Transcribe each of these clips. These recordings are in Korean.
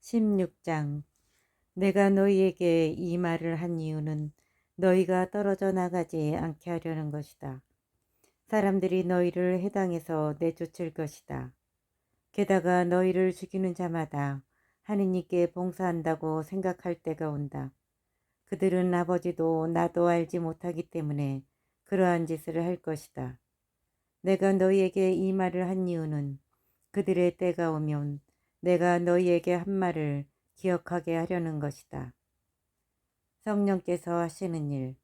16장. 내가 너희에게 이 말을 한 이유는 너희가 떨어져 나가지 않게 하려는 것이다. 사람들이 너희를 해당에서 내쫓을 것이다. 게다가 너희를 죽이는 자마다 하느님께 봉사한다고 생각할 때가 온다. 그들은 아버지도 나도 알지 못하기 때문에 그러한 짓을 할 것이다. 내가 너희에게 이 말을 한 이유는 그들의 때가 오면 내가 너희에게 한 말을 기억하게 하려는 것이다. 성령께서 하시는 일.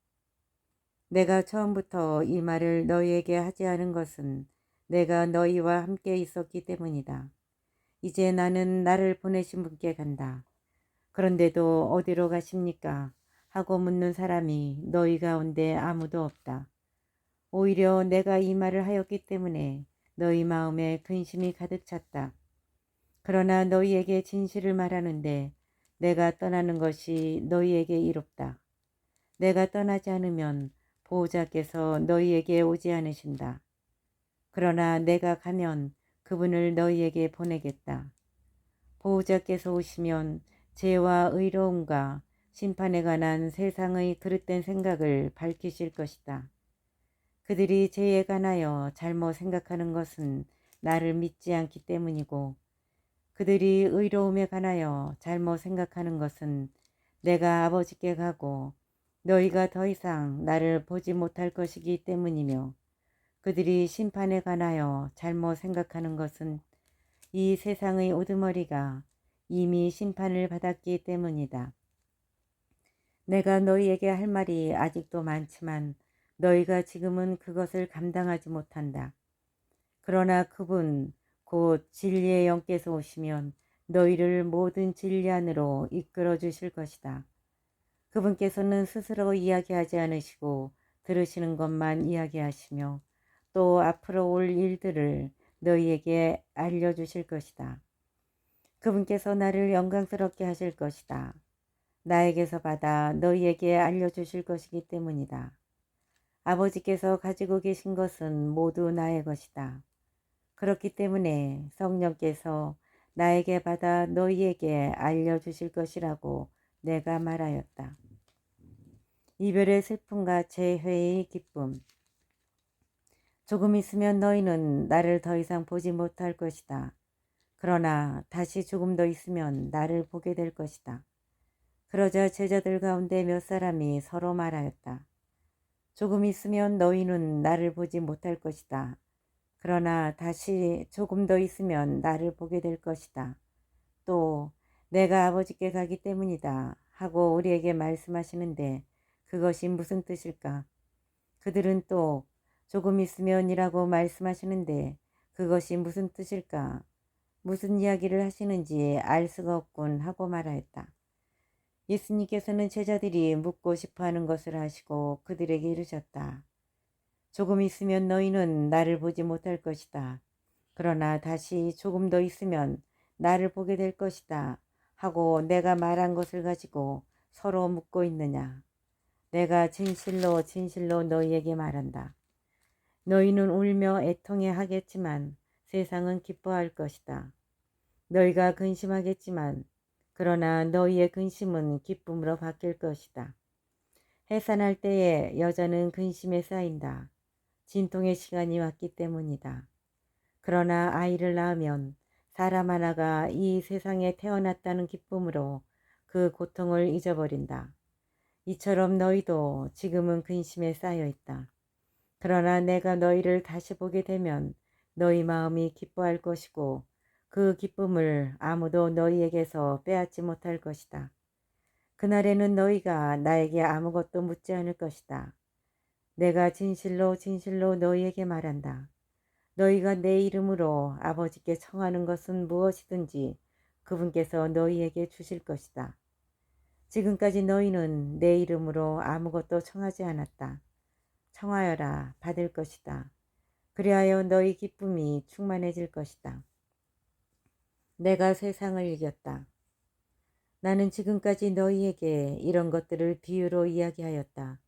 내가 처음부터 이 말을 너희에게 하지 않은 것은 내가 너희와 함께 있었기 때문이다. 이제 나는 나를 보내신 분께 간다. 그런데도 어디로 가십니까? 하고 묻는 사람이 너희 가운데 아무도 없다. 오히려 내가 이 말을 하였기 때문에 너희 마음에 근심이 가득 찼다. 그러나 너희에게 진실을 말하는데 내가 떠나는 것이 너희에게 이롭다. 내가 떠나지 않으면 보호자께서 너희에게 오지 않으신다. 그러나 내가 가면 그분을 너희에게 보내겠다. 보호자께서 오시면 죄와 의로움과 심판에 관한 세상의 그릇된 생각을 밝히실 것이다. 그들이 죄에 관하여 잘못 생각하는 것은 나를 믿지 않기 때문이고 그들이 의로움에 관하여 잘못 생각하는 것은 내가 아버지께 가고 너희가 더 이상 나를 보지 못할 것이기 때문이며 그들이 심판에 관하여 잘못 생각하는 것은 이 세상의 우두머리가 이미 심판을 받았기 때문이다. 내가 너희에게 할 말이 아직도 많지만 너희가 지금은 그것을 감당하지 못한다. 그러나 그분 곧 진리의 영께서 오시면 너희를 모든 진리 안으로 이끌어 주실 것이다. 그분께서는 스스로 이야기하지 않으시고 들으시는 것만 이야기하시며 또 앞으로 올 일들을 너희에게 알려주실 것이다. 그분께서 나를 영광스럽게 하실 것이다. 나에게서 받아 너희에게 알려주실 것이기 때문이다. 아버지께서 가지고 계신 것은 모두 나의 것이다. 그렇기 때문에 성령께서 나에게 받아 너희에게 알려주실 것이라고 내가 말하였다. 이별의 슬픔과 재회의 기쁨. 조금 있으면 너희는 나를 더 이상 보지 못할 것이다. 그러나 다시 조금 더 있으면 나를 보게 될 것이다. 그러자 제자들 가운데 몇 사람이 서로 말하였다. 조금 있으면 너희는 나를 보지 못할 것이다. 그러나 다시 조금 더 있으면 나를 보게 될 것이다. 또 내가 아버지께 가기 때문이다 하고 우리에게 말씀하시는데 그것이 무슨 뜻일까? 그들은 또 조금 있으면이라고 말씀하시는데 그것이 무슨 뜻일까? 무슨 이야기를 하시는지 알 수가 없군 하고 말하였다. 예수님께서는 제자들이 묻고 싶어하는 것을 아시고 그들에게 이르셨다. 조금 있으면 너희는 나를 보지 못할 것이다. 그러나 다시 조금 더 있으면 나를 보게 될 것이다 하고 내가 말한 것을 가지고 서로 묻고 있느냐. 내가 진실로 진실로 너희에게 말한다. 너희는 울며 애통해 하겠지만 세상은 기뻐할 것이다. 너희가 근심하겠지만 그러나 너희의 근심은 기쁨으로 바뀔 것이다. 해산할 때에 여자는 근심에 쌓인다. 진통의 시간이 왔기 때문이다. 그러나 아이를 낳으면 사람 하나가 이 세상에 태어났다는 기쁨으로 그 고통을 잊어버린다. 이처럼 너희도 지금은 근심에 쌓여 있다. 그러나 내가 너희를 다시 보게 되면 너희 마음이 기뻐할 것이고 그 기쁨을 아무도 너희에게서 빼앗지 못할 것이다. 그날에는 너희가 나에게 아무것도 묻지 않을 것이다. 내가 진실로 진실로 너희에게 말한다. 너희가 내 이름으로 아버지께 청하는 것은 무엇이든지 그분께서 너희에게 주실 것이다. 지금까지 너희는 내 이름으로 아무것도 청하지 않았다. 청하여라 받을 것이다. 그리하여 너희 기쁨이 충만해질 것이다. 내가 세상을 이겼다. 나는 지금까지 너희에게 이런 것들을 비유로 이야기하였다.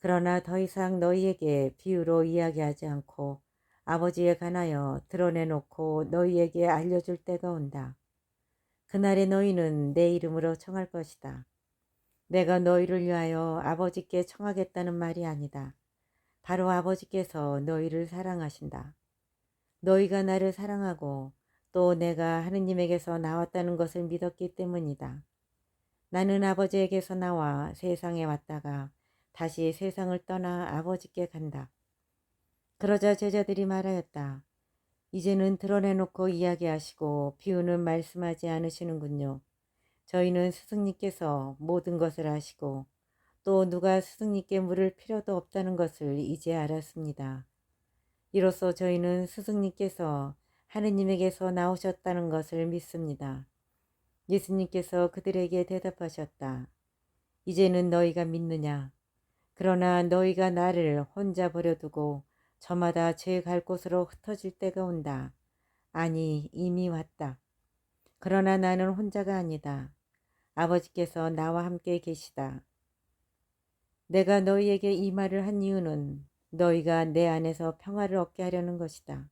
그러나 더 이상 너희에게 비유로 이야기하지 않고 아버지에 관하여 드러내놓고 너희에게 알려줄 때가 온다. 그날에 너희는 내 이름으로 청할 것이다. 내가 너희를 위하여 아버지께 청하겠다는 말이 아니다. 바로 아버지께서 너희를 사랑하신다. 너희가 나를 사랑하고 또 내가 하느님에게서 나왔다는 것을 믿었기 때문이다. 나는 아버지에게서 나와 세상에 왔다가 다시 세상을 떠나 아버지께 간다. 그러자 제자들이 말하였다. 이제는 드러내놓고 이야기하시고 비유는 말씀하지 않으시는군요. 저희는 스승님께서 모든 것을 아시고 또 누가 스승님께 물을 필요도 없다는 것을 이제 알았습니다. 이로써 저희는 스승님께서 하느님에게서 나오셨다는 것을 믿습니다. 예수님께서 그들에게 대답하셨다. 이제는 너희가 믿느냐? 그러나 너희가 나를 혼자 버려두고 저마다 제 갈 곳으로 흩어질 때가 온다. 아니, 이미 왔다. 그러나 나는 혼자가 아니다. 아버지께서 나와 함께 계시다. 내가 너희에게 이 말을 한 이유는 너희가 내 안에서 평화를 얻게 하려는 것이다.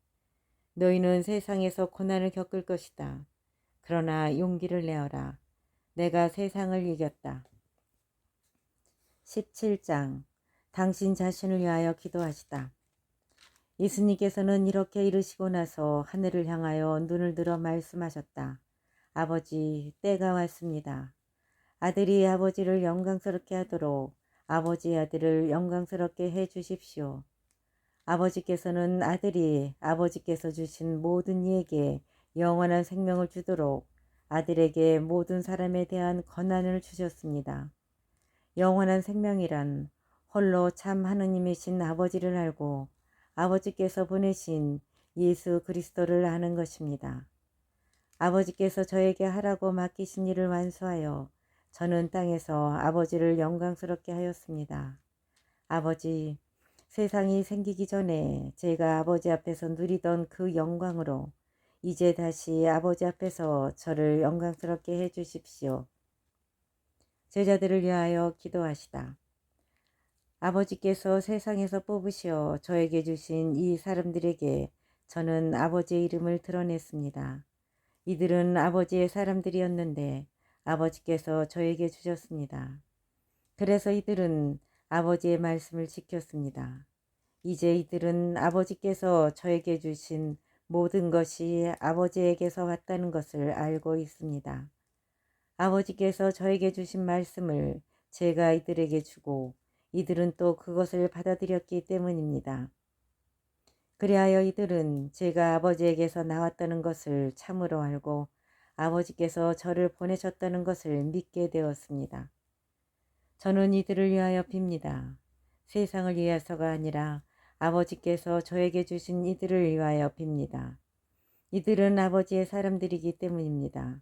너희는 세상에서 고난을 겪을 것이다. 그러나 용기를 내어라. 내가 세상을 이겼다. 17장 당신 자신을 위하여 기도하시다. 예수님께서는 이렇게 이르시고 나서 하늘을 향하여 눈을 들어 말씀하셨다. 아버지, 때가 왔습니다. 아들이 아버지를 영광스럽게 하도록 아버지의 아들을 영광스럽게 해 주십시오. 아버지께서는 아들이 아버지께서 주신 모든 이에게 영원한 생명을 주도록 아들에게 모든 사람에 대한 권한을 주셨습니다. 영원한 생명이란 홀로 참 하느님이신 아버지를 알고 아버지께서 보내신 예수 그리스도를 아는 것입니다. 아버지께서 저에게 하라고 맡기신 일을 완수하여 저는 땅에서 아버지를 영광스럽게 하였습니다. 아버지, 세상이 생기기 전에 제가 아버지 앞에서 누리던 그 영광으로 이제 다시 아버지 앞에서 저를 영광스럽게 해 주십시오. 제자들을 위하여 기도하시다. 아버지께서 세상에서 뽑으시어 저에게 주신 이 사람들에게 저는 아버지의 이름을 드러냈습니다. 이들은 아버지의 사람들이었는데 아버지께서 저에게 주셨습니다. 그래서 이들은 아버지의 말씀을 지켰습니다. 이제 이들은 아버지께서 저에게 주신 모든 것이 아버지에게서 왔다는 것을 알고 있습니다. 아버지께서 저에게 주신 말씀을 제가 이들에게 주고 이들은 또 그것을 받아들였기 때문입니다. 그리하여 이들은 제가 아버지에게서 나왔다는 것을 참으로 알고 아버지께서 저를 보내셨다는 것을 믿게 되었습니다. 저는 이들을 위하여 빕니다. 세상을 위해서가 아니라 아버지께서 저에게 주신 이들을 위하여 빕니다. 이들은 아버지의 사람들이기 때문입니다.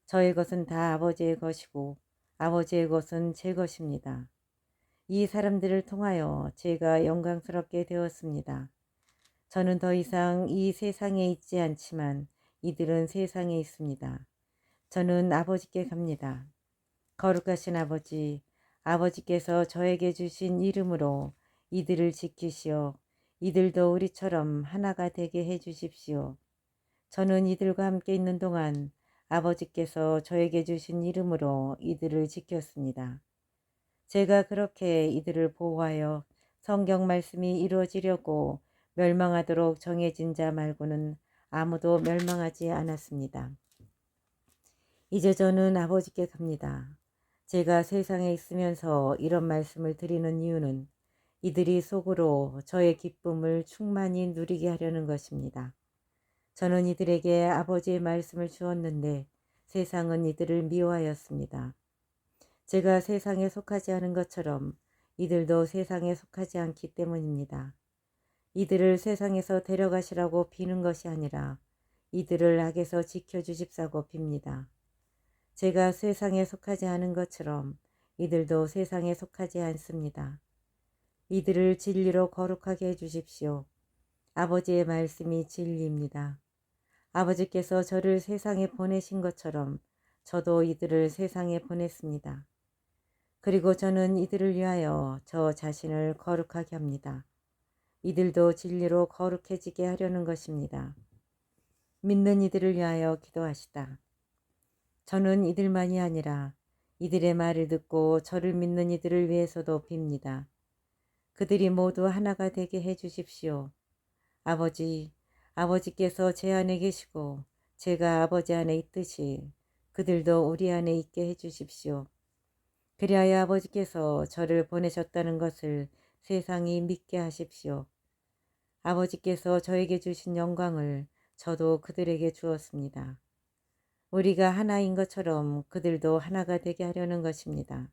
저의 것은 다 아버지의 것이고 아버지의 것은 제 것입니다. 이 사람들을 통하여 제가 영광스럽게 되었습니다. 저는 더 이상 이 세상에 있지 않지만 이들은 세상에 있습니다. 저는 아버지께 갑니다. 거룩하신 아버지, 아버지께서 저에게 주신 이름으로 이들을 지키시어 이들도 우리처럼 하나가 되게 해 주십시오. 저는 이들과 함께 있는 동안 아버지께서 저에게 주신 이름으로 이들을 지켰습니다. 제가 그렇게 이들을 보호하여 성경 말씀이 이루어지려고 멸망하도록 정해진 자 말고는 아무도 멸망하지 않았습니다. 이제 저는 아버지께 갑니다. 제가 세상에 있으면서 이런 말씀을 드리는 이유는 이들이 속으로 저의 기쁨을 충만히 누리게 하려는 것입니다. 저는 이들에게 아버지의 말씀을 주었는데 세상은 이들을 미워하였습니다. 제가 세상에 속하지 않은 것처럼 이들도 세상에 속하지 않기 때문입니다. 이들을 세상에서 데려가시라고 비는 것이 아니라 이들을 악에서 지켜주십사고 빕니다. 제가 세상에 속하지 않은 것처럼 이들도 세상에 속하지 않습니다. 이들을 진리로 거룩하게 해주십시오. 아버지의 말씀이 진리입니다. 아버지께서 저를 세상에 보내신 것처럼 저도 이들을 세상에 보냈습니다. 그리고 저는 이들을 위하여 저 자신을 거룩하게 합니다. 이들도 진리로 거룩해지게 하려는 것입니다. 믿는 이들을 위하여 기도하시다. 저는 이들만이 아니라 이들의 말을 듣고 저를 믿는 이들을 위해서도 빕니다. 그들이 모두 하나가 되게 해 주십시오. 아버지, 아버지께서 제 안에 계시고 제가 아버지 안에 있듯이 그들도 우리 안에 있게 해 주십시오. 그리하여 아버지께서 저를 보내셨다는 것을 세상이 믿게 하십시오. 아버지께서 저에게 주신 영광을 저도 그들에게 주었습니다. 우리가 하나인 것처럼 그들도 하나가 되게 하려는 것입니다.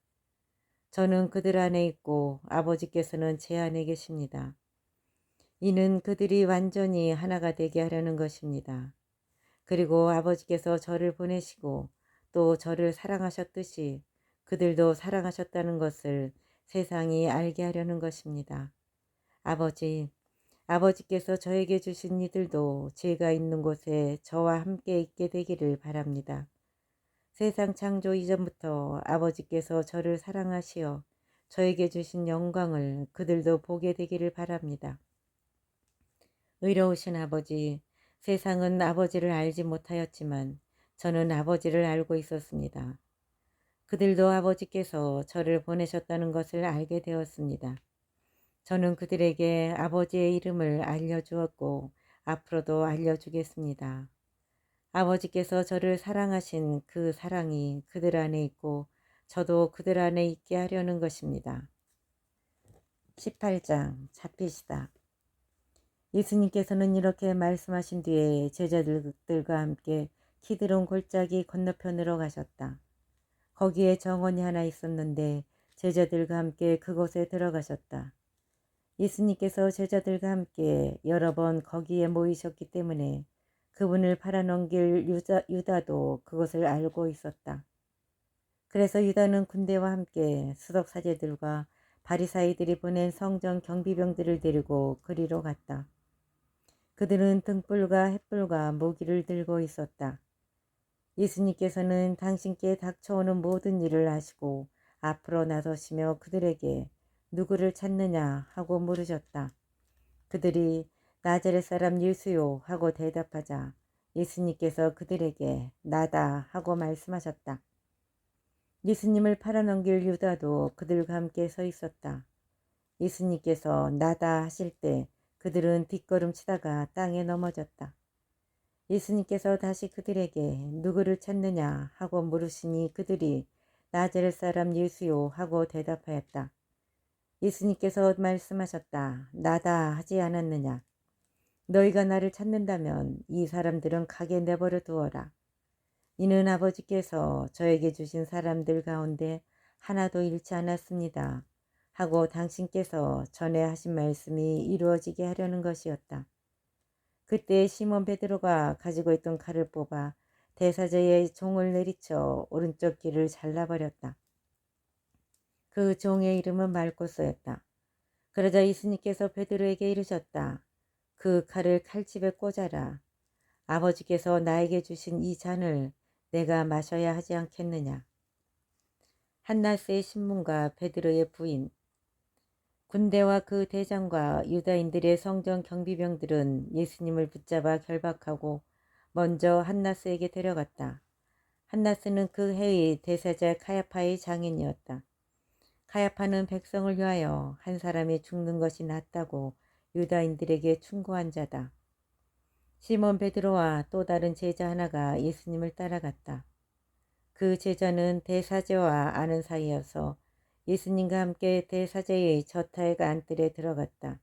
저는 그들 안에 있고 아버지께서는 제 안에 계십니다. 이는 그들이 완전히 하나가 되게 하려는 것입니다. 그리고 아버지께서 저를 보내시고 또 저를 사랑하셨듯이 그들도 사랑하셨다는 것을 세상이 알게 하려는 것입니다. 아버지, 아버지께서 저에게 주신 이들도 제가 있는 곳에 저와 함께 있게 되기를 바랍니다. 세상 창조 이전부터 아버지께서 저를 사랑하시어 저에게 주신 영광을 그들도 보게 되기를 바랍니다. 의로우신 아버지, 세상은 아버지를 알지 못하였지만 저는 아버지를 알고 있었습니다. 그들도 아버지께서 저를 보내셨다는 것을 알게 되었습니다. 저는 그들에게 아버지의 이름을 알려주었고 앞으로도 알려주겠습니다. 아버지께서 저를 사랑하신 그 사랑이 그들 안에 있고 저도 그들 안에 있게 하려는 것입니다. 18장 잡히시다. 예수님께서는 이렇게 말씀하신 뒤에 제자들과 함께 키드론 골짜기 건너편으로 가셨다. 거기에 정원이 하나 있었는데 제자들과 함께 그곳에 들어가셨다. 예수님께서 제자들과 함께 여러 번 거기에 모이셨기 때문에 그분을 팔아넘길 유다도 그것을 알고 있었다. 그래서 유다는 군대와 함께 수석사제들과 바리사이들이 보낸 성전 경비병들을 데리고 그리로 갔다. 그들은 등불과 횃불과 무기를 들고 있었다. 예수님께서는 당신께 닥쳐오는 모든 일을 아시고 앞으로 나서시며 그들에게 누구를 찾느냐 하고 물으셨다. 그들이 나자렛 사람 예수요 하고 대답하자 예수님께서 그들에게 나다 하고 말씀하셨다. 예수님을 팔아넘길 유다도 그들과 함께 서 있었다. 예수님께서 나다 하실 때 그들은 뒷걸음치다가 땅에 넘어졌다. 예수님께서 다시 그들에게 누구를 찾느냐 하고 물으시니 그들이 나자렛 사람 예수요 하고 대답하였다. 예수님께서 말씀하셨다. 나다 하지 않았느냐. 너희가 나를 찾는다면 이 사람들은 가게 내버려 두어라. 이는 아버지께서 저에게 주신 사람들 가운데 하나도 잃지 않았습니다. 하고 당신께서 전에 하신 말씀이 이루어지게 하려는 것이었다. 그때 시몬 베드로가 가지고 있던 칼을 뽑아 대사제의 종을 내리쳐 오른쪽 귀를 잘라버렸다. 그 종의 이름은 말코스였다. 그러자 예수님께서 베드로에게 이르셨다. 그 칼을 칼집에 꽂아라. 아버지께서 나에게 주신 이 잔을 내가 마셔야 하지 않겠느냐. 한나스의 신문과 베드로의 부인. 군대와 그 대장과 유다인들의 성전 경비병들은 예수님을 붙잡아 결박하고 먼저 한나스에게 데려갔다. 한나스는 그 해의 대사자 카야파의 장인이었다. 카야파는 백성을 위하여 한 사람이 죽는 것이 낫다고 유다인들에게 충고한 자다. 시몬 베드로와 또 다른 제자 하나가 예수님을 따라갔다. 그 제자는 대사제와 아는 사이여서 예수님과 함께 대사제의 저타의 안뜰에 들어갔다.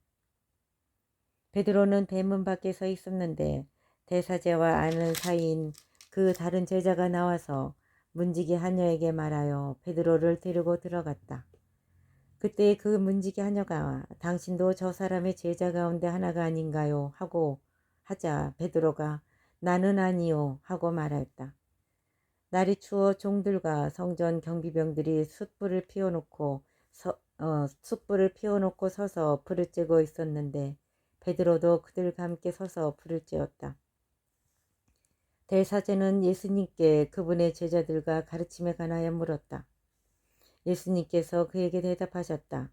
베드로는 대문 밖에 서 있었는데 대사제와 아는 사이인 그 다른 제자가 나와서 문지기 하녀에게 말하여 베드로를 데리고 들어갔다. 그때 그 문지기 하녀가 당신도 저 사람의 제자 가운데 하나가 아닌가요? 하고 하자 베드로가 나는 아니요 하고 말했다. 날이 추워 종들과 성전 경비병들이 숯불을 피워놓고 서서 불을 쬐고 있었는데 베드로도 그들과 함께 서서 불을 쬐었다. 대사제는 예수님께 그분의 제자들과 가르침에 관하여 물었다. 예수님께서 그에게 대답하셨다.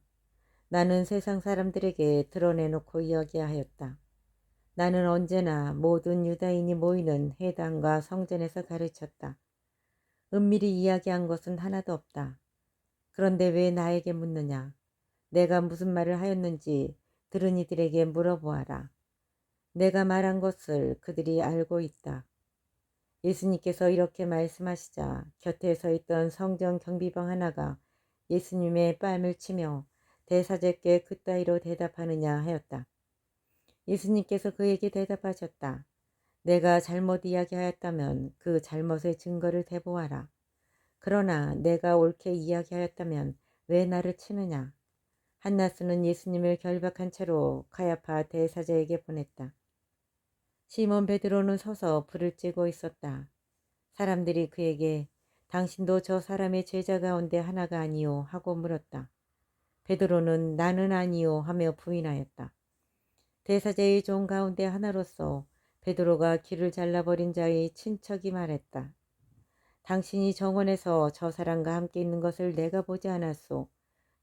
나는 세상 사람들에게 드러내놓고 이야기하였다. 나는 언제나 모든 유다인이 모이는 회당과 성전에서 가르쳤다. 은밀히 이야기한 것은 하나도 없다. 그런데 왜 나에게 묻느냐? 내가 무슨 말을 하였는지 들은 이들에게 물어보아라. 내가 말한 것을 그들이 알고 있다. 예수님께서 이렇게 말씀하시자 곁에 서 있던 성전 경비병 하나가 예수님의 뺨을 치며 대사제께 그따위로 대답하느냐 하였다. 예수님께서 그에게 대답하셨다. 내가 잘못 이야기하였다면 그 잘못의 증거를 대보아라. 그러나 내가 옳게 이야기하였다면 왜 나를 치느냐? 한나스는 예수님을 결박한 채로 가야파 대사제에게 보냈다. 시몬 베드로는 서서 불을 쬐고 있었다. 사람들이 그에게 당신도 저 사람의 제자 가운데 하나가 아니오 하고 물었다. 베드로는 나는 아니오 하며 부인하였다. 대사제의 종 가운데 하나로서 베드로가 귀를 잘라버린 자의 친척이 말했다. 당신이 정원에서 저 사람과 함께 있는 것을 내가 보지 않았소.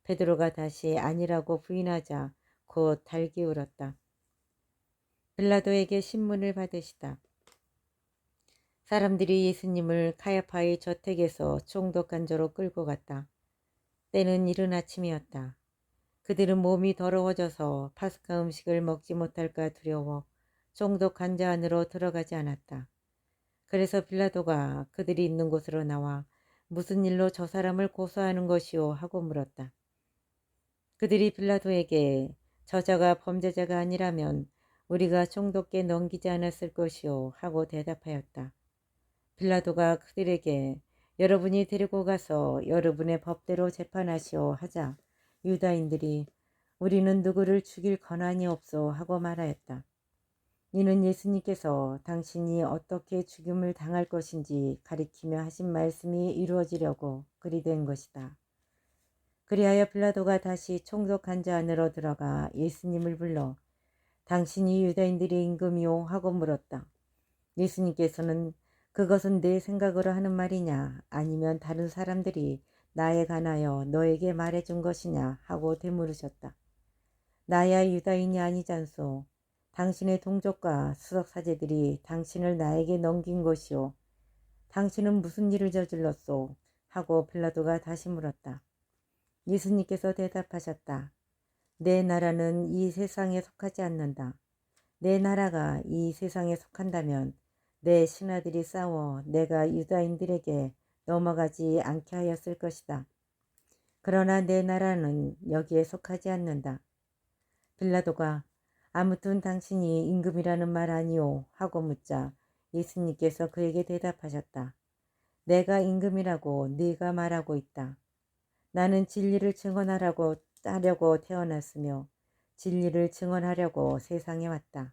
베드로가 다시 아니라고 부인하자 곧 달기 울었다. 빌라도에게 신문을 받으시다. 사람들이 예수님을 카야파의 저택에서 총독간조로 끌고 갔다. 때는 이른 아침이었다. 그들은 몸이 더러워져서 파스카 음식을 먹지 못할까 두려워 총독간조 안으로 들어가지 않았다. 그래서 빌라도가 그들이 있는 곳으로 나와 무슨 일로 저 사람을 고소하는 것이오 하고 물었다. 그들이 빌라도에게 저자가 범죄자가 아니라면 우리가 총독께 넘기지 않았을 것이오 하고 대답하였다. 빌라도가 그들에게 여러분이 데리고 가서 여러분의 법대로 재판하시오 하자 유다인들이 우리는 누구를 죽일 권한이 없소 하고 말하였다. 이는 예수님께서 당신이 어떻게 죽임을 당할 것인지 가리키며 하신 말씀이 이루어지려고 그리 된 것이다. 그리하여 빌라도가 다시 총독 간자 안으로 들어가 예수님을 불러 당신이 유다인들의 임금이오 하고 물었다. 예수님께서는 그것은 내 생각으로 하는 말이냐 아니면 다른 사람들이 나에 관하여 너에게 말해준 것이냐 하고 되물으셨다. 나야 유다인이 아니잖소. 당신의 동족과 수석사제들이 당신을 나에게 넘긴 것이오. 당신은 무슨 일을 저질렀소? 하고 빌라도가 다시 물었다. 예수님께서 대답하셨다. 내 나라는 이 세상에 속하지 않는다. 내 나라가 이 세상에 속한다면 내 신하들이 싸워 내가 유다인들에게 넘어가지 않게 하였을 것이다. 그러나 내 나라는 여기에 속하지 않는다. 빌라도가 아무튼 당신이 임금이라는 말 아니오 하고 묻자 예수님께서 그에게 대답하셨다. 내가 임금이라고 네가 말하고 있다. 나는 진리를 증언하려고 태어났으며 진리를 증언하려고 세상에 왔다.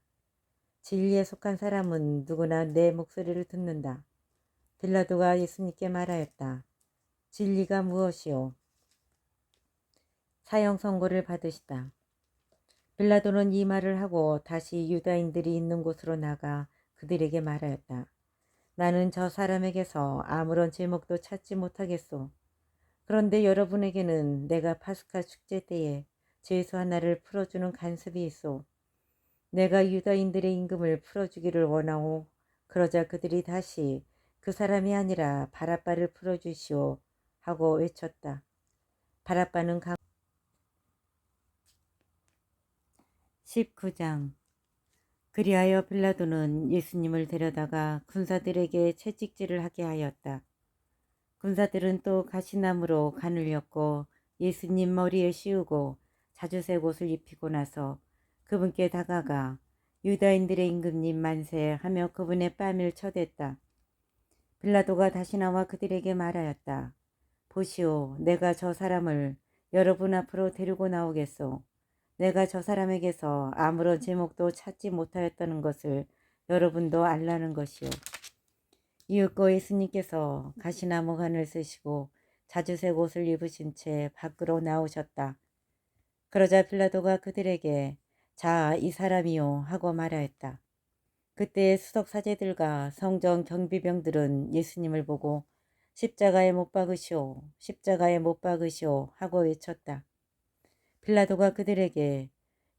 진리에 속한 사람은 누구나 내 목소리를 듣는다. 빌라도가 예수님께 말하였다. 진리가 무엇이오? 사형 선고를 받으시다. 빌라도는 이 말을 하고 다시 유다인들이 있는 곳으로 나가 그들에게 말하였다. 나는 저 사람에게서 아무런 제목도 찾지 못하겠소. 그런데 여러분에게는 내가 파스카 축제 때에 죄수 하나를 풀어주는 간섭이 있소. 내가 유다인들의 임금을 풀어주기를 원하오. 그러자 그들이 다시 그 사람이 아니라 바라바를 풀어주시오 하고 외쳤다. 바라바는 19장. 그리하여 빌라도는 예수님을 데려다가 군사들에게 채찍질을 하게 하였다. 군사들은 또 가시나무로 간을 엮고 예수님 머리에 씌우고 자주색 옷을 입히고 나서 그분께 다가가 유다인들의 임금님 만세 하며 그분의 뺨을 쳐댔다. 빌라도가 다시 나와 그들에게 말하였다. 보시오, 내가 저 사람을 여러분 앞으로 데리고 나오겠소. 내가 저 사람에게서 아무런 제목도 찾지 못하였다는 것을 여러분도 알라는 것이오. 이윽고 예수님께서 가시나무 관을 쓰시고 자주색 옷을 입으신 채 밖으로 나오셨다. 그러자 빌라도가 그들에게 자, 이 사람이요 하고 말하였다. 그때 수석 사제들과 성전 경비병들은 예수님을 보고 십자가에 못 박으시오, 십자가에 못 박으시오 하고 외쳤다. 빌라도가 그들에게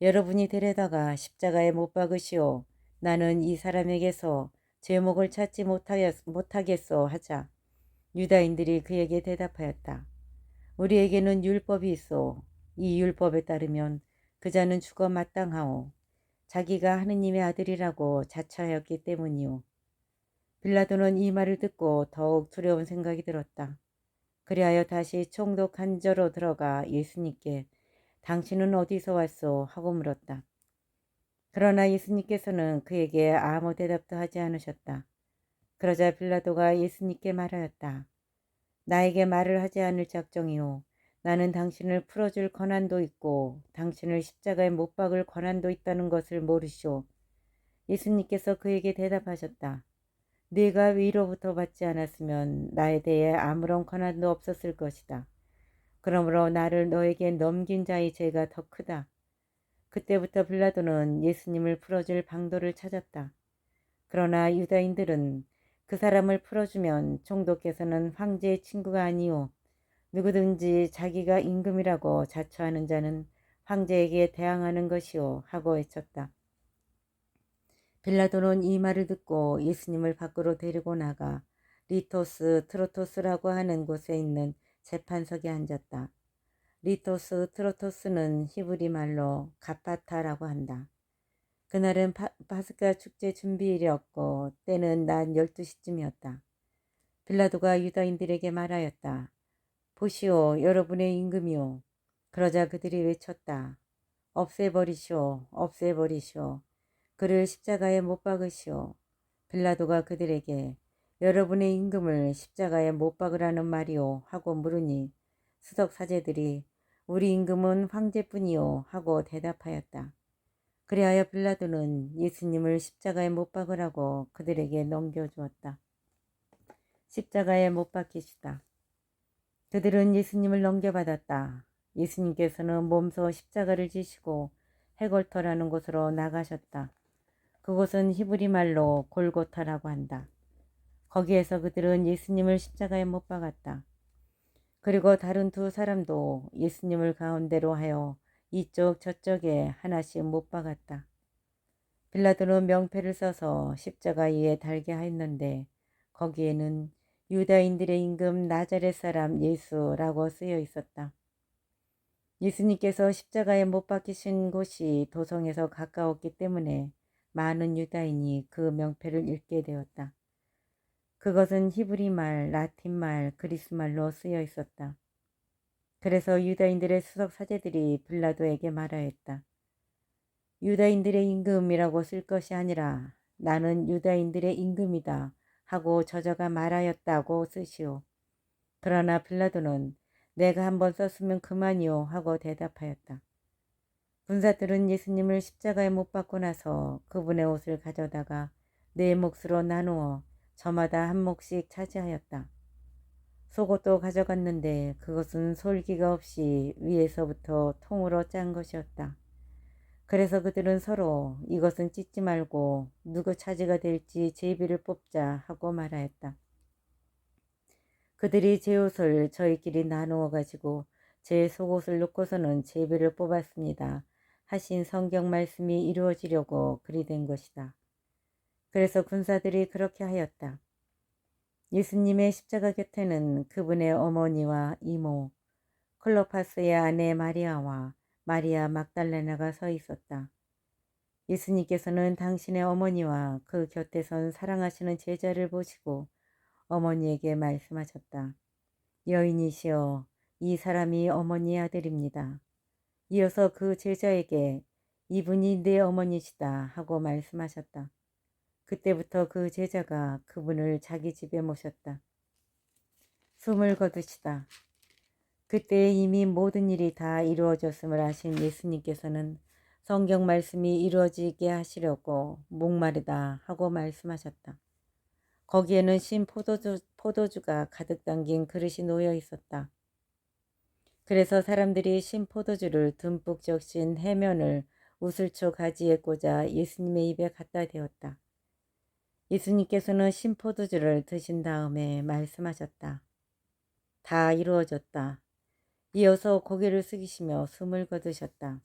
여러분이 데려다가 십자가에 못 박으시오. 나는 이 사람에게서 제목을 찾지 못하겠소 하자 유다인들이 그에게 대답하였다. 우리에게는 율법이 있어. 이 율법에 따르면 그 자는 죽어 마땅하오. 자기가 하느님의 아들이라고 자처하였기 때문이오. 빌라도는 이 말을 듣고 더욱 두려운 생각이 들었다. 그리하여 다시 총독 간저로 들어가 예수님께 당신은 어디서 왔소? 하고 물었다. 그러나 예수님께서는 그에게 아무 대답도 하지 않으셨다. 그러자 빌라도가 예수님께 말하였다. 나에게 말을 하지 않을 작정이오. 나는 당신을 풀어줄 권한도 있고 당신을 십자가에 못 박을 권한도 있다는 것을 모르시오. 예수님께서 그에게 대답하셨다. 네가 위로부터 받지 않았으면 나에 대해 아무런 권한도 없었을 것이다. 그러므로 나를 너에게 넘긴 자의 죄가 더 크다. 그때부터 빌라도는 예수님을 풀어줄 방도를 찾았다. 그러나 유다인들은 그 사람을 풀어주면 총독께서는 황제의 친구가 아니오. 누구든지 자기가 임금이라고 자처하는 자는 황제에게 대항하는 것이오 하고 외쳤다. 빌라도는 이 말을 듣고 예수님을 밖으로 데리고 나가 리토스 트로토스라고 하는 곳에 있는 재판석에 앉았다. 리토스 트로토스는 히브리 말로 가파타라고 한다. 그날은 파스카 축제 준비일이었고 때는 낮 12시쯤이었다. 빌라도가 유다인들에게 말하였다. 보시오, 여러분의 임금이오. 그러자 그들이 외쳤다. 없애버리시오, 없애버리시오. 그를 십자가에 못 박으시오. 빌라도가 그들에게 여러분의 임금을 십자가에 못 박으라는 말이오 하고 물으니 수석 사제들이 우리 임금은 황제뿐이오 하고 대답하였다. 그리하여 빌라도는 예수님을 십자가에 못 박으라고 그들에게 넘겨주었다. 십자가에 못 박히시다. 그들은 예수님을 넘겨받았다. 예수님께서는 몸소 십자가를 지시고 해골터라는 곳으로 나가셨다. 그곳은 히브리 말로 골고타라고 한다. 거기에서 그들은 예수님을 십자가에 못 박았다. 그리고 다른 두 사람도 예수님을 가운데로 하여 이쪽 저쪽에 하나씩 못 박았다. 빌라도는 명패를 써서 십자가 위에 달게 하였는데 거기에는 유다인들의 임금 나자렛 사람 예수라고 쓰여 있었다. 예수님께서 십자가에 못 박히신 곳이 도성에서 가까웠기 때문에 많은 유다인이 그 명패를 읽게 되었다. 그것은 히브리 말, 라틴 말, 그리스 말로 쓰여 있었다. 그래서 유다인들의 수석 사제들이 빌라도에게 말하였다. 유다인들의 임금이라고 쓸 것이 아니라 나는 유다인들의 임금이다 하고 저자가 말하였다고 쓰시오. 그러나 빌라도는 내가 한번 썼으면 그만이오 하고 대답하였다. 군사들은 예수님을 십자가에 못 박고 나서 그분의 옷을 가져다가 네 몫으로 나누어 저마다 한 몫씩 차지하였다. 속옷도 가져갔는데 그것은 솔기가 없이 위에서부터 통으로 짠 것이었다. 그래서 그들은 서로 이것은 찢지 말고 누구 차지가 될지 제비를 뽑자 하고 말하였다. 그들이 제 옷을 저희끼리 나누어 가지고 제 속옷을 놓고서는 제비를 뽑았습니다. 하신 성경 말씀이 이루어지려고 그리 된 것이다. 그래서 군사들이 그렇게 하였다. 예수님의 십자가 곁에는 그분의 어머니와 이모, 클로파스의 아내 마리아와 마리아 막달레나가 서 있었다. 예수님께서는 당신의 어머니와 그 곁에 선 사랑하시는 제자를 보시고 어머니에게 말씀하셨다. 여인이시여, 이 사람이 어머니의 아들입니다. 이어서 그 제자에게 이분이 내 어머니시다 하고 말씀하셨다. 그때부터 그 제자가 그분을 자기 집에 모셨다. 숨을 거두시다. 그때 이미 모든 일이 다 이루어졌음을 아신 예수님께서는 성경 말씀이 이루어지게 하시려고 목마르다 하고 말씀하셨다. 거기에는 신 포도주가 가득 담긴 그릇이 놓여 있었다. 그래서 사람들이 신 포도주를 듬뿍 적신 해면을 우슬초 가지에 꽂아 예수님의 입에 갖다 대었다. 예수님께서는 신 포도주를 드신 다음에 말씀하셨다. 다 이루어졌다. 이어서 고개를 숙이시며 숨을 거두셨다.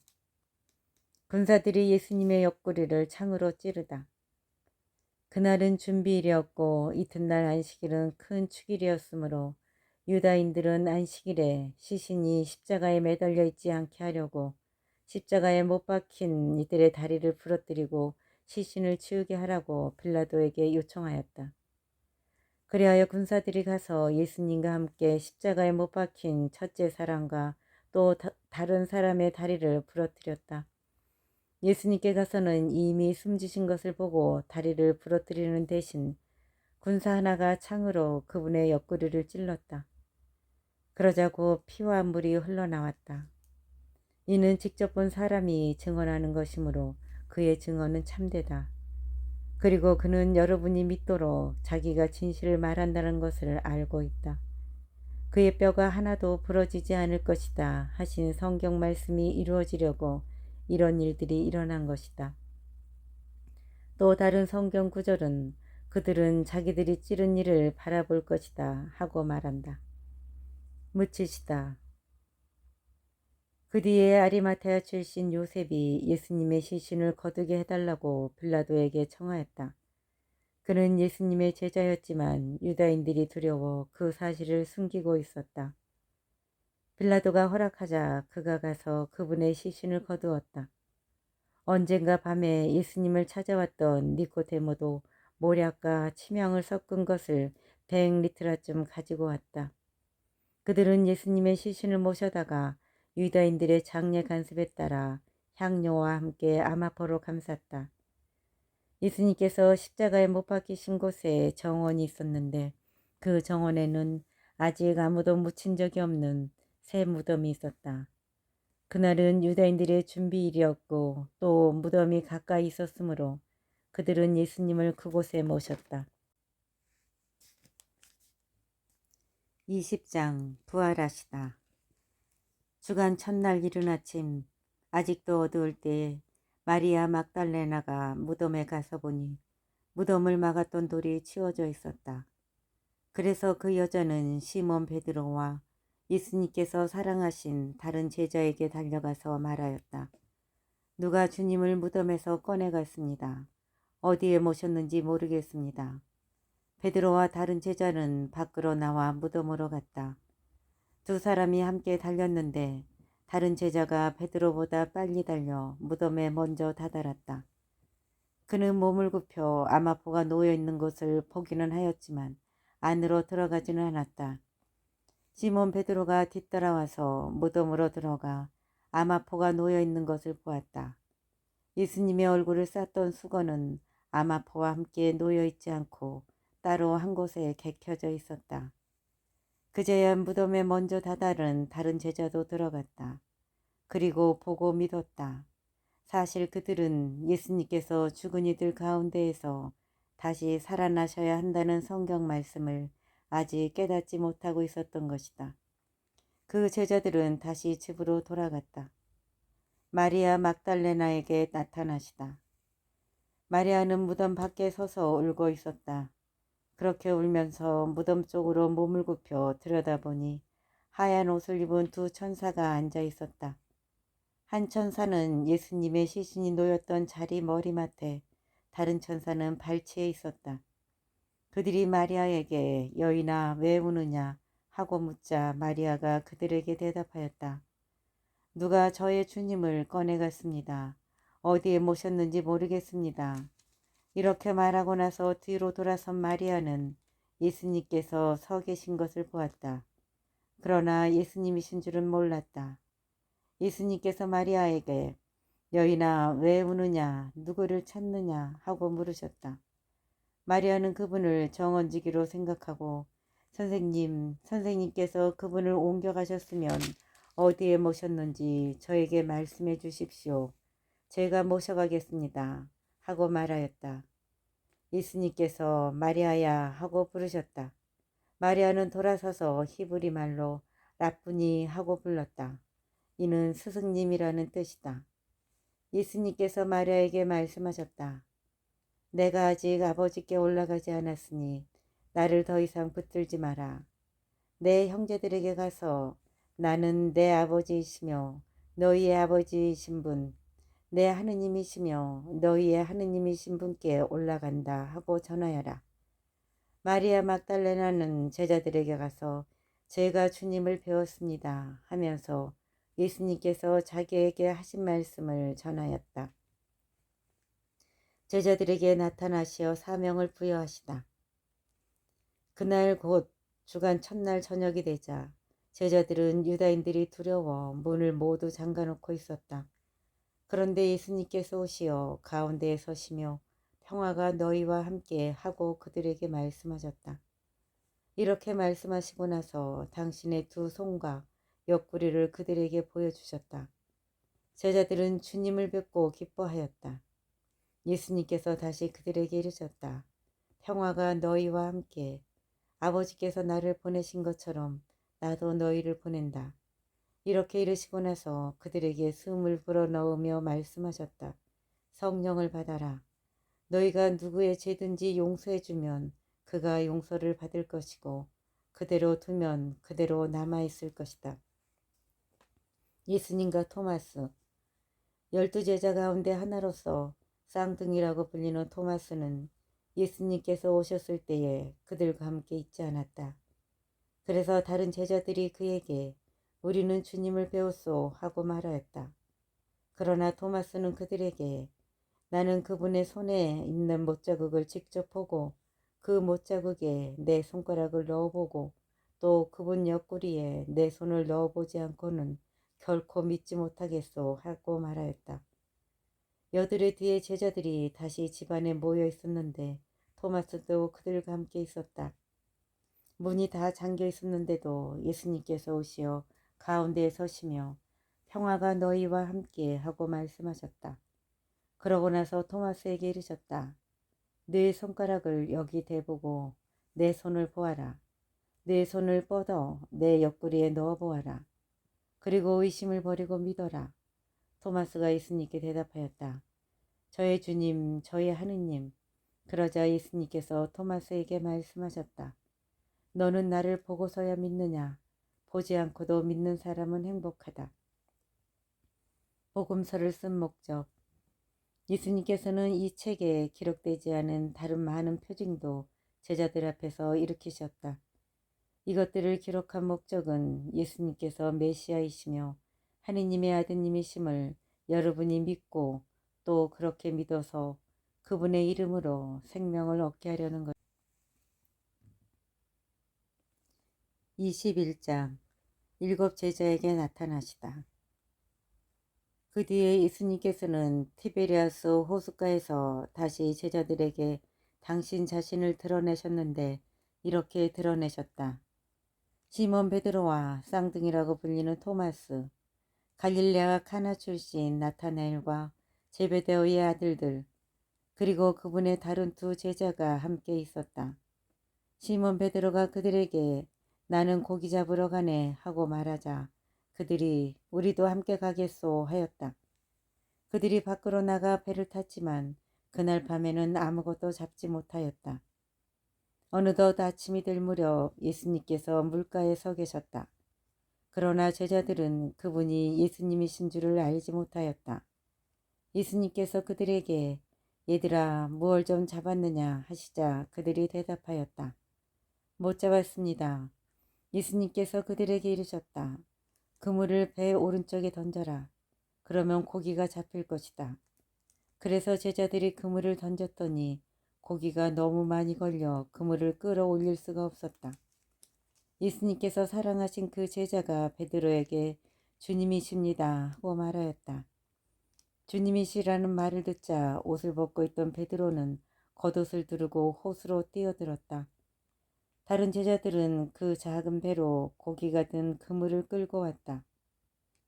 군사들이 예수님의 옆구리를 창으로 찌르다. 그날은 준비일이었고 이튿날 안식일은 큰 축일이었으므로 유다인들은 안식일에 시신이 십자가에 매달려 있지 않게 하려고 십자가에 못 박힌 이들의 다리를 부러뜨리고 시신을 치우게 하라고 빌라도에게 요청하였다. 그리하여 군사들이 가서 예수님과 함께 십자가에 못 박힌 첫째 사람과 또 다른 사람의 다리를 부러뜨렸다. 예수님께 가서는 이미 숨지신 것을 보고 다리를 부러뜨리는 대신 군사 하나가 창으로 그분의 옆구리를 찔렀다. 그러자고 피와 물이 흘러나왔다. 이는 직접 본 사람이 증언하는 것이므로 그의 증언은 참되다. 그리고 그는 여러분이 믿도록 자기가 진실을 말한다는 것을 알고 있다. 그의 뼈가 하나도 부러지지 않을 것이다 하신 성경 말씀이 이루어지려고 이런 일들이 일어난 것이다. 또 다른 성경 구절은 그들은 자기들이 찌른 일을 바라볼 것이다 하고 말한다. 묻히시다. 그 뒤에 아리마테아 출신 요셉이 예수님의 시신을 거두게 해달라고 빌라도에게 청하였다. 그는 예수님의 제자였지만 유다인들이 두려워 그 사실을 숨기고 있었다. 빌라도가 허락하자 그가 가서 그분의 시신을 거두었다. 언젠가 밤에 예수님을 찾아왔던 니코데모도 모략과 침향을 섞은 것을 100리트라쯤 가지고 왔다. 그들은 예수님의 시신을 모셔다가 유다인들의 장례 간습에 따라 향료와 함께 아마포로 감쌌다. 예수님께서 십자가에 못 박히신 곳에 정원이 있었는데 그 정원에는 아직 아무도 묻힌 적이 없는 새 무덤이 있었다. 그날은 유다인들의 준비일이었고 또 무덤이 가까이 있었으므로 그들은 예수님을 그곳에 모셨다. 20장 부활하시다. 주간 첫날 이른 아침 아직도 어두울 때에 마리아 막달레나가 무덤에 가서 보니 무덤을 막았던 돌이 치워져 있었다. 그래서 그 여자는 시몬 베드로와 예수님께서 사랑하신 다른 제자에게 달려가서 말하였다. 누가 주님을 무덤에서 꺼내갔습니다. 어디에 모셨는지 모르겠습니다. 베드로와 다른 제자는 밖으로 나와 무덤으로 갔다. 두 사람이 함께 달렸는데 다른 제자가 베드로보다 빨리 달려 무덤에 먼저 다다랐다. 그는 몸을 굽혀 아마포가 놓여있는 것을 보기는 하였지만 안으로 들어가지는 않았다. 시몬 베드로가 뒤따라와서 무덤으로 들어가 아마포가 놓여있는 것을 보았다. 예수님의 얼굴을 쌌던 수건은 아마포와 함께 놓여있지 않고 따로 한 곳에 개켜져 있었다. 그제야 무덤에 먼저 다다른 다른 제자도 들어갔다. 그리고 보고 믿었다. 사실 그들은 예수님께서 죽은 이들 가운데에서 다시 살아나셔야 한다는 성경 말씀을 아직 깨닫지 못하고 있었던 것이다. 그 제자들은 다시 집으로 돌아갔다. 마리아 막달레나에게 나타나시다. 마리아는 무덤 밖에 서서 울고 있었다. 그렇게 울면서 무덤 쪽으로 몸을 굽혀 들여다보니 하얀 옷을 입은 두 천사가 앉아 있었다. 한 천사는 예수님의 시신이 놓였던 자리 머리맡에, 다른 천사는 발치에 있었다. 그들이 마리아에게 여인아 왜 우느냐 하고 묻자 마리아가 그들에게 대답하였다. 누가 저의 주님을 꺼내갔습니다. 어디에 모셨는지 모르겠습니다. 이렇게 말하고 나서 뒤로 돌아선 마리아는 예수님께서 서 계신 것을 보았다. 그러나 예수님이신 줄은 몰랐다. 예수님께서 마리아에게 여인아 왜 우느냐 누구를 찾느냐 하고 물으셨다. 마리아는 그분을 정언지기로 생각하고 선생님께서 그분을 옮겨가셨으면 어디에 모셨는지 저에게 말씀해 주십시오. 제가 모셔가겠습니다. 하고 말하였다. 예수님께서 마리아야 하고 부르셨다. 마리아는 돌아서서 히브리 말로 라쁘니 하고 불렀다. 이는 스승님이라는 뜻이다. 예수님께서 마리아에게 말씀하셨다. 내가 아직 아버지께 올라가지 않았으니 나를 더 이상 붙들지 마라. 내 형제들에게 가서 나는 내 아버지이시며 너희의 아버지이신 분, 내 하느님이시며 너희의 하느님이신 분께 올라간다 하고 전하여라. 마리아 막달레나는 제자들에게 가서 제가 주님을 배웠습니다 하면서 예수님께서 자기에게 하신 말씀을 전하였다. 제자들에게 나타나시어 사명을 부여하시다. 그날 곧 주간 첫날 저녁이 되자 제자들은 유다인들이 두려워 문을 모두 잠가놓고 있었다. 그런데 예수님께서 오시어 가운데에 서시며 평화가 너희와 함께 하고 그들에게 말씀하셨다. 이렇게 말씀하시고 나서 당신의 두 손과 옆구리를 그들에게 보여주셨다. 제자들은 주님을 뵙고 기뻐하였다. 예수님께서 다시 그들에게 이르셨다. 평화가 너희와 함께. 아버지께서 나를 보내신 것처럼 나도 너희를 보낸다. 이렇게 이르시고 나서 그들에게 숨을 불어넣으며 말씀하셨다. 성령을 받아라. 너희가 누구의 죄든지 용서해주면 그가 용서를 받을 것이고 그대로 두면 그대로 남아있을 것이다. 예수님과 토마스, 12제자 가운데 하나로서 쌍둥이라고 불리는 토마스는 예수님께서 오셨을 때에 그들과 함께 있지 않았다. 그래서 다른 제자들이 그에게 우리는 주님을 배웠소 하고 말하였다. 그러나 토마스는 그들에게 나는 그분의 손에 있는 못자국을 직접 보고 그 못자국에 내 손가락을 넣어보고 또 그분 옆구리에 내 손을 넣어보지 않고는 결코 믿지 못하겠소 하고 말하였다. 여드레 뒤에 제자들이 다시 집안에 모여 있었는데 토마스도 그들과 함께 있었다. 문이 다 잠겨 있었는데도 예수님께서 오시어 가운데에 서시며 평화가 너희와 함께 하고 말씀하셨다. 그러고 나서 토마스에게 이르셨다. 네 손가락을 여기 대보고 내 손을 보아라. 네 손을 뻗어 내 옆구리에 넣어 보아라. 그리고 의심을 버리고 믿어라. 토마스가 예수님께 대답하였다. 저의 주님, 저의 하느님. 그러자 예수님께서 토마스에게 말씀하셨다. 너는 나를 보고서야 믿느냐? 보지 않고도 믿는 사람은 행복하다. 복음서를 쓴 목적. 예수님께서는 이 책에 기록되지 않은 다른 많은 표징도 제자들 앞에서 일으키셨다. 이것들을 기록한 목적은 예수님께서 메시아이시며 하느님의 아드님이심을 여러분이 믿고 또 그렇게 믿어서 그분의 이름으로 생명을 얻게 하려는 것. 21장 일곱 제자에게 나타나시다. 그 뒤에 예수님께서는 티베리아스 호숫가에서 다시 제자들에게 당신 자신을 드러내셨는데 이렇게 드러내셨다. 시몬 베드로와 쌍둥이라고 불리는 토마스, 갈릴레아 카나 출신 나타나엘과 제베데오의 아들들, 그리고 그분의 다른 두 제자가 함께 있었다. 시몬 베드로가 그들에게 나는 고기 잡으러 가네 하고 말하자 그들이 우리도 함께 가겠소 하였다. 그들이 밖으로 나가 배를 탔지만 그날 밤에는 아무것도 잡지 못하였다. 어느덧 아침이 될 무렵 예수님께서 물가에 서 계셨다. 그러나 제자들은 그분이 예수님이신 줄을 알지 못하였다. 예수님께서 그들에게 얘들아 무얼 좀 잡았느냐 하시자 그들이 대답하였다. 못 잡았습니다. 예수님께서 그들에게 이르셨다. 그물을 배 오른쪽에 던져라. 그러면 고기가 잡힐 것이다. 그래서 제자들이 그물을 던졌더니 고기가 너무 많이 걸려 그물을 끌어올릴 수가 없었다. 예수님께서 사랑하신 그 제자가 베드로에게 주님이십니다 하고 말하였다. 주님이시라는 말을 듣자 옷을 벗고 있던 베드로는 겉옷을 두르고 호수로 뛰어들었다. 다른 제자들은 그 작은 배로 고기가 든 그물을 끌고 왔다.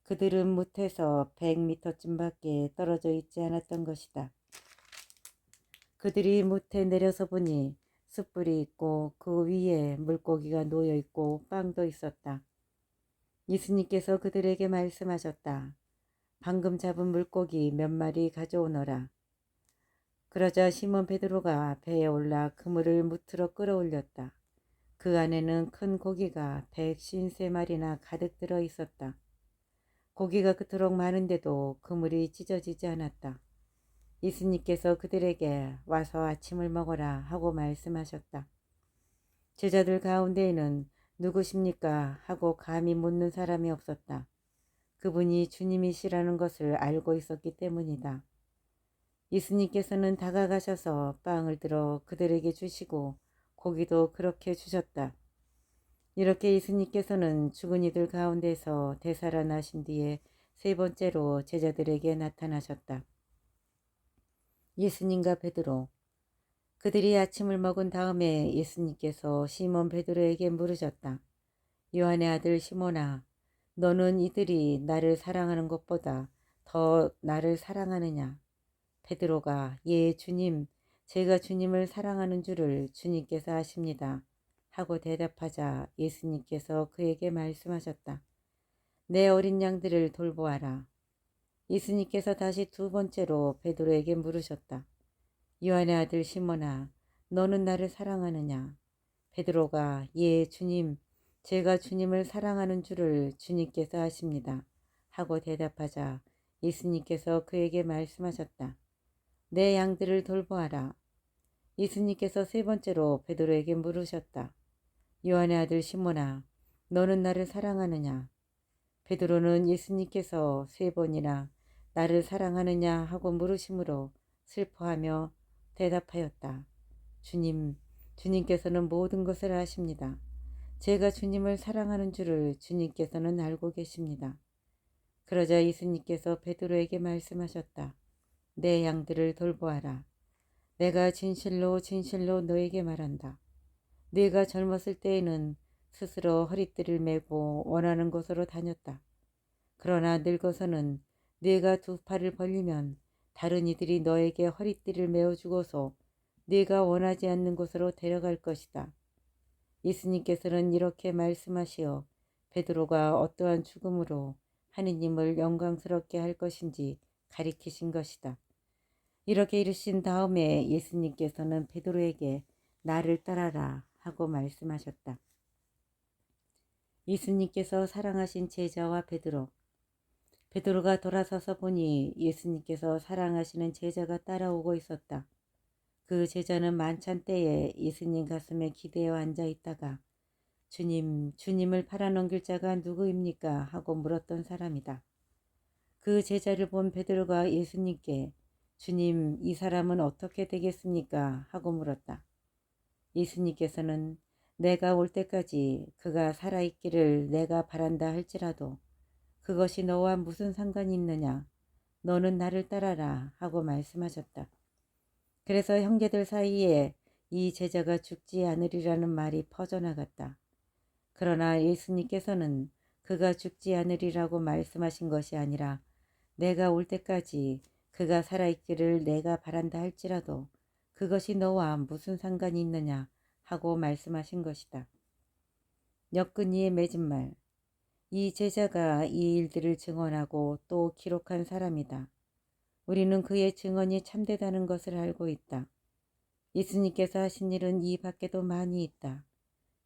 그들은 못에서 100m쯤 밖에 떨어져 있지 않았던 것이다. 그들이 못에 내려서 보니 숯불이 있고 그 위에 물고기가 놓여 있고 빵도 있었다. 예수님께서 그들에게 말씀하셨다. 방금 잡은 물고기 몇 마리 가져오너라. 그러자 시몬 베드로가 배에 올라 그물을 무트로 끌어올렸다. 그 안에는 큰 고기가 153마리나 가득 들어 있었다. 고기가 그토록 많은데도 그물이 찢어지지 않았다. 예수님께서 그들에게 와서 아침을 먹어라 하고 말씀하셨다. 제자들 가운데에는 누구십니까? 하고 감히 묻는 사람이 없었다. 그분이 주님이시라는 것을 알고 있었기 때문이다. 예수님께서는 다가가셔서 빵을 들어 그들에게 주시고 고기도 그렇게 주셨다. 이렇게 예수님께서는 죽은 이들 가운데서 되살아나신 뒤에 세 번째로 제자들에게 나타나셨다. 예수님과 베드로. 그들이 아침을 먹은 다음에 예수님께서 시몬 베드로에게 물으셨다. 요한의 아들 시몬아, 너는 이들이 나를 사랑하는 것보다 더 나를 사랑하느냐? 베드로가 예 주님, 제가 주님을 사랑하는 줄을 주님께서 아십니다. 하고 대답하자 예수님께서 그에게 말씀하셨다. 내 어린 양들을 돌보아라. 예수님께서 다시 두 번째로 베드로에게 물으셨다. 요한의 아들 시몬아, 너는 나를 사랑하느냐? 베드로가 예 주님, 제가 주님을 사랑하는 줄을 주님께서 아십니다. 하고 대답하자 예수님께서 그에게 말씀하셨다. 내 양들을 돌보아라. 예수님께서 세 번째로 베드로에게 물으셨다. 요한의 아들 시몬아, 너는 나를 사랑하느냐? 베드로는 예수님께서 세 번이나 나를 사랑하느냐 하고 물으심으로 슬퍼하며 대답하였다. 주님, 주님께서는 모든 것을 아십니다. 제가 주님을 사랑하는 줄을 주님께서는 알고 계십니다. 그러자 예수님께서 베드로에게 말씀하셨다. 내 양들을 돌보아라. 내가 진실로 진실로 너에게 말한다. 네가 젊었을 때에는 스스로 허리띠를 메고 원하는 곳으로 다녔다. 그러나 늙어서는 네가 두 팔을 벌리면 다른 이들이 너에게 허리띠를 메어주고서 네가 원하지 않는 곳으로 데려갈 것이다. 예수님께서는 이렇게 말씀하시어 베드로가 어떠한 죽음으로 하느님을 영광스럽게 할 것인지 가리키신 것이다. 이렇게 이르신 다음에 예수님께서는 베드로에게 나를 따라라 하고 말씀하셨다. 예수님께서 사랑하신 제자와 베드로. 베드로가 돌아서서 보니 예수님께서 사랑하시는 제자가 따라오고 있었다. 그 제자는 만찬 때에 예수님 가슴에 기대어 앉아 있다가 주님, 주님을 팔아넘길 자가 누구입니까? 하고 물었던 사람이다. 그 제자를 본 베드로가 예수님께 주님, 이 사람은 어떻게 되겠습니까? 하고 물었다. 예수님께서는 내가 올 때까지 그가 살아있기를 내가 바란다 할지라도 그것이 너와 무슨 상관이 있느냐? 너는 나를 따라라 하고 말씀하셨다. 그래서 형제들 사이에 이 제자가 죽지 않으리라는 말이 퍼져나갔다. 그러나 예수님께서는 그가 죽지 않으리라고 말씀하신 것이 아니라 내가 올 때까지 그가 살아있기를 내가 바란다 할지라도 그것이 너와 무슨 상관이 있느냐 하고 말씀하신 것이다. 역근이의 맺은 말. 이 제자가 이 일들을 증언하고 또 기록한 사람이다. 우리는 그의 증언이 참되다는 것을 알고 있다. 예수님께서 하신 일은 이 밖에도 많이 있다.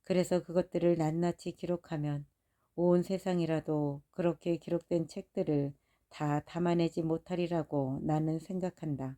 그래서 그것들을 낱낱이 기록하면 온 세상이라도 그렇게 기록된 책들을 다 담아내지 못하리라고 나는 생각한다.